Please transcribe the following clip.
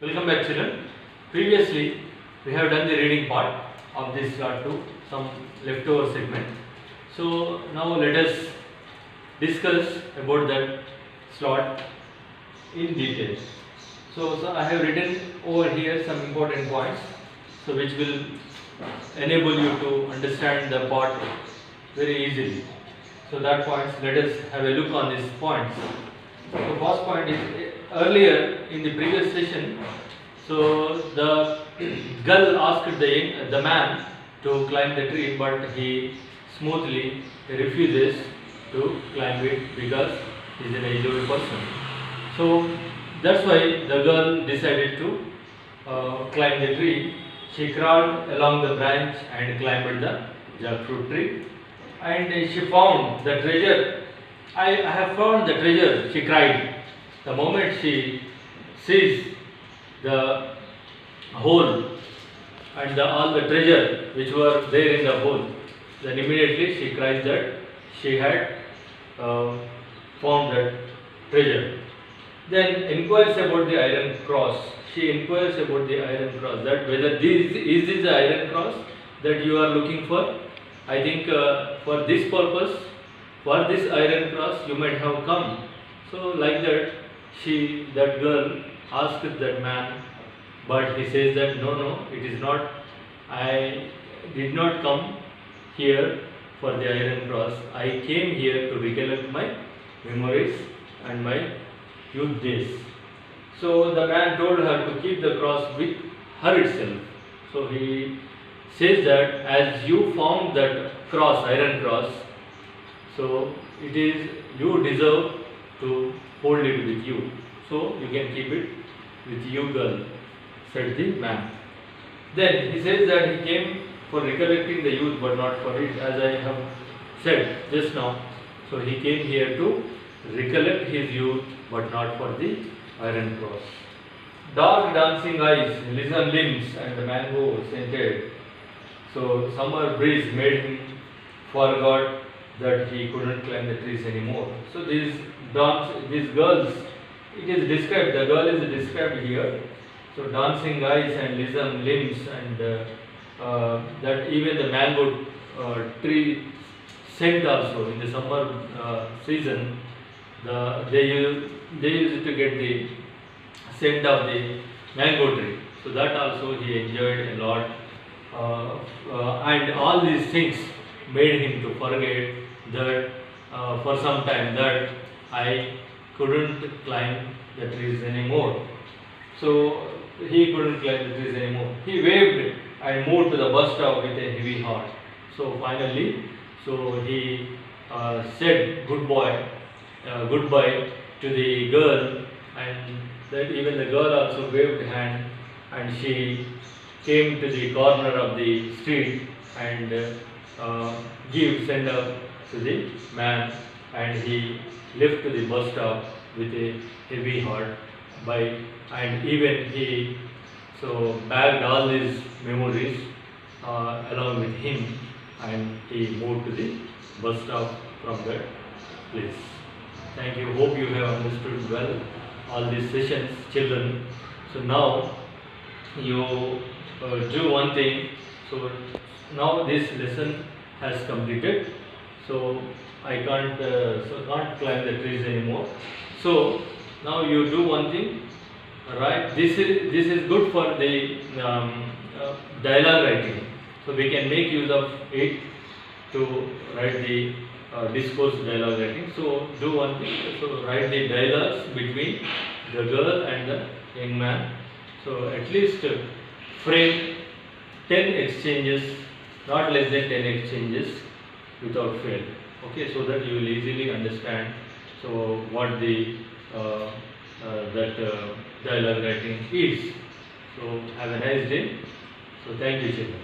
Welcome back, children. Previously, we have done the reading part of this chart 2, some leftover segment. So now let us discuss about that slot in detail. So I have written over here some important points, so which will enable you to understand the part very easily. So that points, let us have a look on these points. So first point is, earlier in the previous session, so the girl asked the man to climb the tree, but he smoothly refuses to climb it because he is an aged person. So that's why the girl decided to climb the tree. She crawled along the branch and climbed the jackfruit tree, and she found the treasure. I have found the treasure, she cried. The moment she sees the hole and all the treasure which were there in the hole, then immediately she cries that she had found that treasure. Then inquires about the iron cross. She inquires about the iron cross, that whether is this the iron cross that you are looking for. I think for this purpose, for this iron cross you might have come. So like that, that girl asked that man, but he says that no, it is not. I did not come here for the iron cross. I came here to recollect my memories and my youth days. So the man told her to keep the cross with her itself. So he says that as you found that cross, iron cross, so it is you deserve to hold it with you. So you can keep it with you, girl, said the man. Then he says that he came for recollecting the youth but not for it, as I have said just now. So he came here to recollect his youth but not for the iron cross. Dark dancing eyes, lizard limbs, and the mango scented. So summer breeze made him forgot that he couldn't climb the trees anymore. So these girls, it is described, the girl is described here. So dancing eyes and lizard limbs, and that even the mango tree scent also in the summer season, they used to get the scent of the mango tree. So that also he enjoyed a lot, and all these things made him to forget that for some time that I couldn't climb the trees anymore. So he couldn't climb the trees anymore. He waved and moved to the bus stop with a heavy heart. So finally, so he said goodbye to the girl, and that even the girl also waved hand, and she came to the corner of the street and send up to the man, and he left to the bus stop with a heavy heart and even he bagged all his memories along with him, and he moved to the bus stop from that place. Thank you. Hope you have understood well all these sessions, children. So now you do one thing. So now this lesson has completed. So I can't climb the trees anymore. So now you do one thing. Right, this is good for the dialogue writing. So we can make use of it to write the discourse dialogue writing. So do one thing. So write the dialogues between the girl and the young man. So at least frame 10 exchanges, not less than 10 exchanges without fail. Okay, so that you will easily understand. So what the dialogue writing is. So have a nice day. So thank you, children.